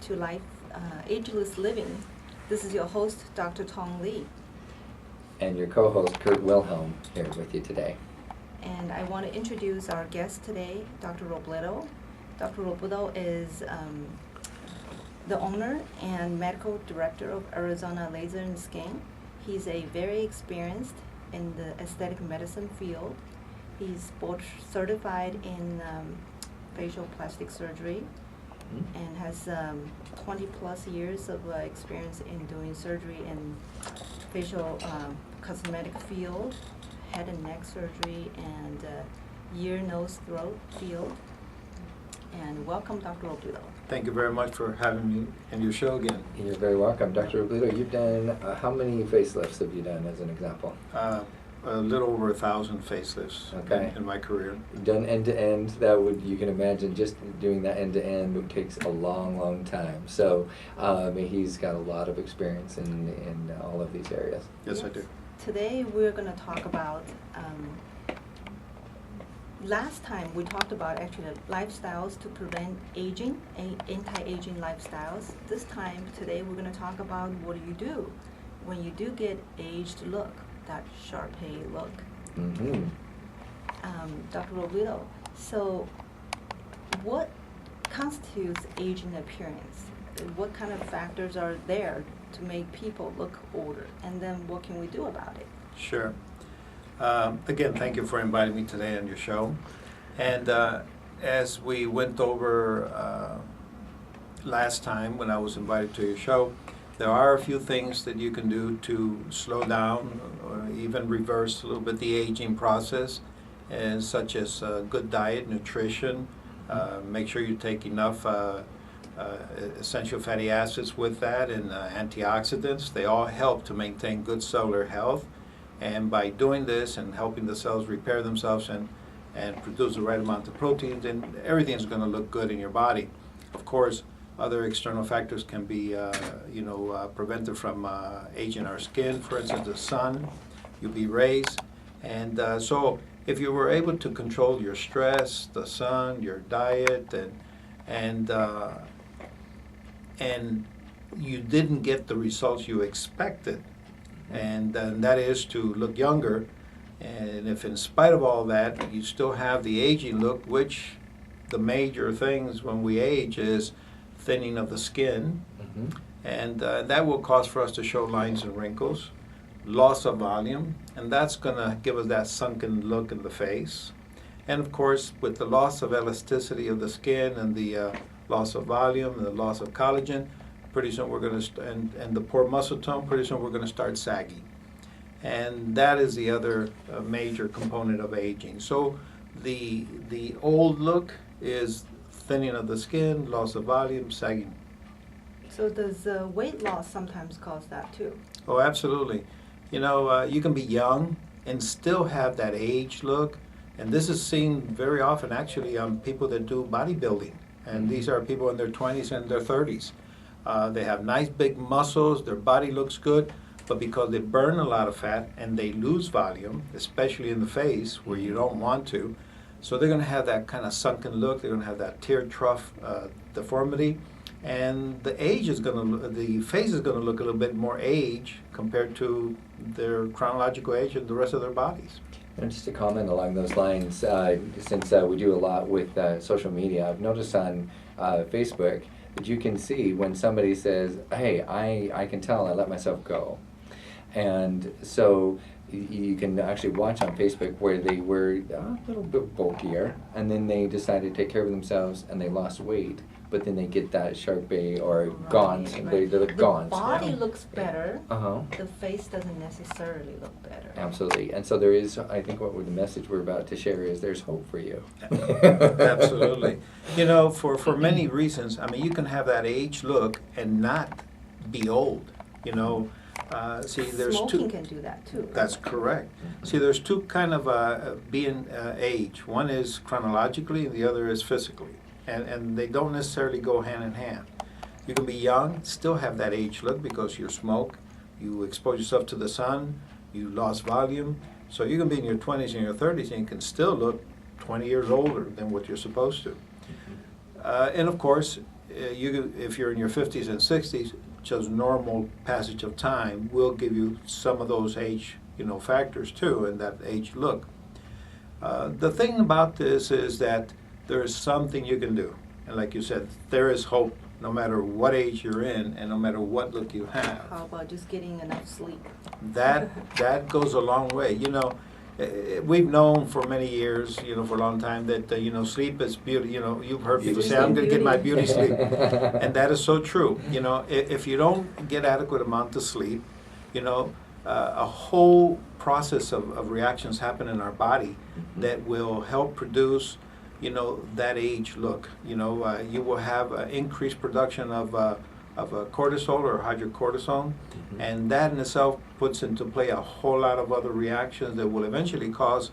to Life Ageless Living. This is your host, Dr. Tong Lee. And your co-host, Kurt Wilhelm, here with you today. And I want to introduce our guest today, Dr. Robledo. Dr. Robledo is the owner and medical director of Arizona Laser and Skin. He's a very experienced in the aesthetic medicine field. He's board certified in facial plastic surgery and has 20 plus years of experience in doing surgery in facial cosmetic field, head and neck surgery, and ear, nose, throat field. And welcome, Dr. Robledo. Thank you very much for having me in your show again. You're very welcome. Dr. Robledo, you've done, how many facelifts have you done as an example? A little over 1,000 facelifts in my career. Done end-to-end, that would, you can imagine, just doing that end-to-end takes a long, long time. So he's got a lot of experience in all of these areas. Yes, I do. Today we're going to talk about, last time we talked about actually lifestyles to prevent aging, anti-aging lifestyles. This time, today we're going to talk about what do you do when you do get aged look, that Sharpay look. Mm-hmm. Dr. Robledo, so what constitutes aging appearance? What kind of factors are there to make people look older? And then what can we do about it? Sure. Again, thank you for inviting me today on your show. And as we went over last time when I was invited to your show, there are a few things that you can do to slow down or even reverse a little bit the aging process, and such as good diet, nutrition, make sure you take enough essential fatty acids with that, and antioxidants. They all help to maintain good cellular health. And by doing this and helping the cells repair themselves and produce the right amount of protein, then everything's going to look good in your body. Of course, other external factors can be, prevented from aging our skin. For instance, the sun, UV rays. And so if you were able to control your stress, the sun, your diet, and you didn't get the results you expected, and that is to look younger, and if in spite of all that you still have the aging look, which the major things when we age is thinning of the skin, and that will cause for us to show lines and wrinkles, loss of volume, and that's going to give us that sunken look in the face. And of course, with the loss of elasticity of the skin and the loss of volume and the loss of collagen, pretty soon we're going to, and the poor muscle tone, pretty soon we're going to start sagging. And that is the other major component of aging. So the old look is thinning of the skin, loss of volume, sagging. So does weight loss sometimes cause that too? Oh, absolutely. You know, you can be young and still have that age look. And this is seen very often actually on people that do bodybuilding. And these are people in their 20s and their 30s. They have nice big muscles, their body looks good, but because they burn a lot of fat and they lose volume, especially in the face where you don't want to, so they're going to have that kind of sunken look, they're going to have that tear trough deformity, and the face is going to look a little bit more age compared to their chronological age and the rest of their bodies. And just to comment along those lines, since we do a lot with social media, I've noticed on Facebook that you can see when somebody says, hey, I can tell I let myself go. And so you can actually watch on Facebook where they were a little bit bulkier, and then they decided to take care of themselves and they lost weight, but then they get that Sharpay or gaunt. They look gaunt. The body looks better. Uh-huh. The face doesn't necessarily look better. Absolutely. And so there is, I think what the message we're about to share is there's hope for you. Absolutely. You know, for many reasons, I mean, you can have that age look and not be old, you know. There's Smoking can do that too. That's correct. See, there's two kind of being age. One is chronologically, and the other is physically, and they don't necessarily go hand in hand. You can be young, still have that age look because you smoke, you expose yourself to the sun, you lost volume. So you can be in your 20s and your 30s and you can still look 20 years older than what you're supposed to. And of course, if you're in your 50s and 60s, just normal passage of time will give you some of those age, factors too, and that age look. The thing about this is that there is something you can do. And like you said, there is hope no matter what age you're in and no matter what look you have. How about just getting enough sleep? That goes a long way. We've known for many years, for a long time that, sleep is beauty. You've heard people say, I'm going to get my beauty sleep. And that is so true. If you don't get adequate amount of sleep, a whole process of reactions happen in our body that will help produce, that age look. You will have increased production of cortisol or hydrocortisone, and that in itself puts into play a whole lot of other reactions that will eventually cause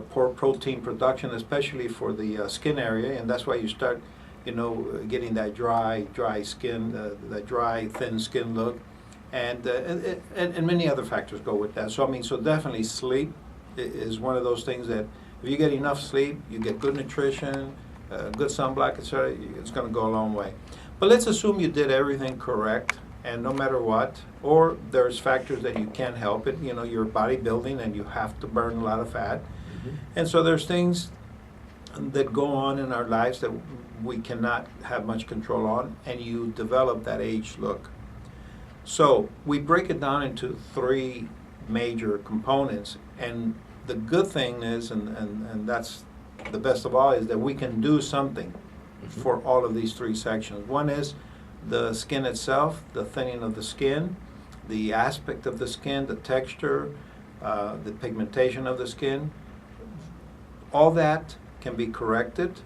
poor protein production, especially for the skin area, and that's why you start, getting that dry skin, that dry, thin skin look, and many other factors go with that. So definitely sleep is one of those things that if you get enough sleep, you get good nutrition, good sunblock, etc., it's going to go a long way. But let's assume you did everything correct, and no matter what, or there's factors that you can't help it, you're bodybuilding and you have to burn a lot of fat. And so there's things that go on in our lives that we cannot have much control on, and you develop that age look. So we break it down into three major components, and the good thing is, and that's the best of all, is that we can do something for all of these three sections. One is the skin itself, the thinning of the skin, the aspect of the skin, the texture, the pigmentation of the skin. All that can be corrected.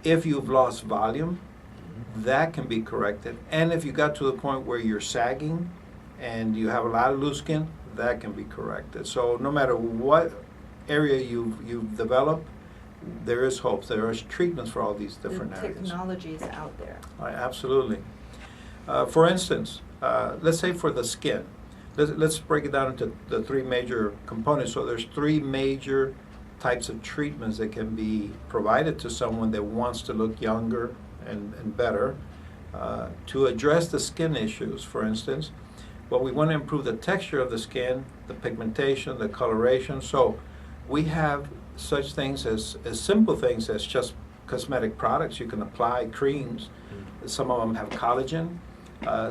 If you've lost volume, that can be corrected. And if you got to the point where you're sagging and you have a lot of loose skin, that can be corrected. So no matter what area you've developed, there is hope. There is treatments for all these different areas. Technology is out there. Absolutely. For instance, let's say for the skin, let's break it down into the three major components. So there's three major types of treatments that can be provided to someone that wants to look younger and better. To address the skin issues, for instance, well, we want to improve the texture of the skin, the pigmentation, the coloration. So we have such things as simple things as just cosmetic products. You can apply creams. Some of them have collagen.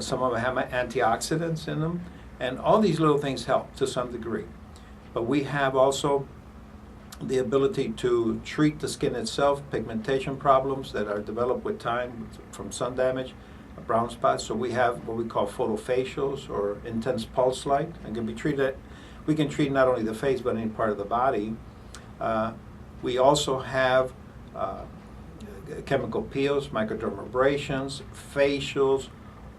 Some of them have antioxidants in them. And all these little things help to some degree. But we have also the ability to treat the skin itself, pigmentation problems that are developed with time from sun damage, brown spots. So we have what we call photofacials or intense pulse light, and can be treated. We can treat not only the face but any part of the body. We also have chemical peels, microdermabrasions, facials.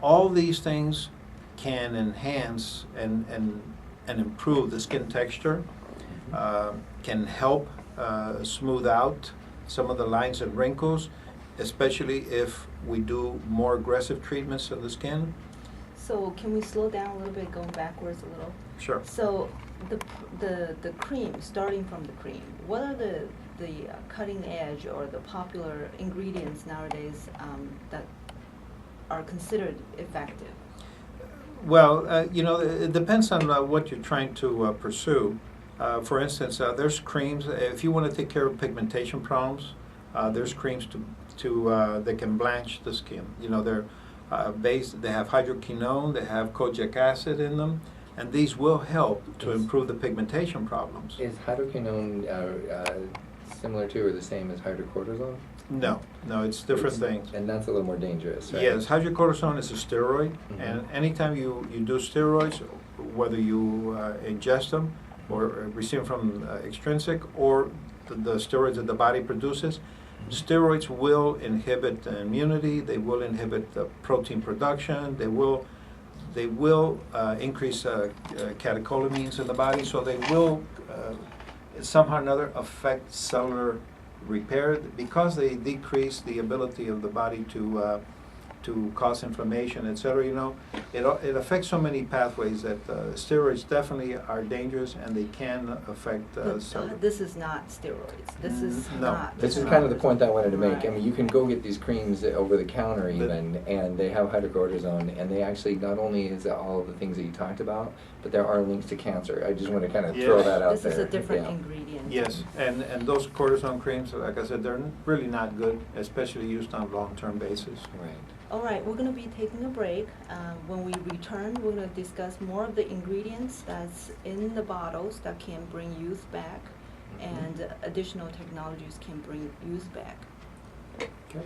All these things can enhance and improve the skin texture, can help smooth out some of the lines and wrinkles, especially if we do more aggressive treatments of the skin. So can we slow down a little bit, going backwards a little? Sure. So the cream, starting from the cream, what are the cutting edge or the popular ingredients nowadays that are considered effective? Well, it depends on what you're trying to pursue. For instance, there's creams. If you want to take care of pigmentation problems, there's creams that can blanch the skin. They're based. They have hydroquinone. They have kojic acid in them, and these will help to improve the pigmentation problems. Is hydroquinone similar to or the same as hydrocortisone? No, it's different things. And that's a little more dangerous, right? Yes, hydrocortisone is a steroid, and anytime you do steroids, whether you ingest them or receive them from extrinsic or the steroids that the body produces, steroids will inhibit immunity. They will inhibit the protein production. They will increase catecholamines in the body. So they will somehow or another affect cellular repair because they decrease the ability of the body to to cause inflammation, etc. You know, it affects so many pathways that steroids definitely are dangerous, and they can affect But several. this is not steroids. This is No. not. This is kind of the point that I wanted to make. I Right. mean, you can go get these creams over the counter even, and they have hydrocortisone, and they actually, not only is it all of the things that you talked about, but there are links to cancer. I just want to kind of throw Yes. that out This there. is a different Yeah. ingredient. Yes, and those cortisone creams, like I said, they're really not good, especially used on a long-term basis. Right. All right, we're going to be taking a break. When we return, we're going to discuss more of the ingredients that's in the bottles that can bring youth back, Mhm. and additional technologies can bring youth back. Okay.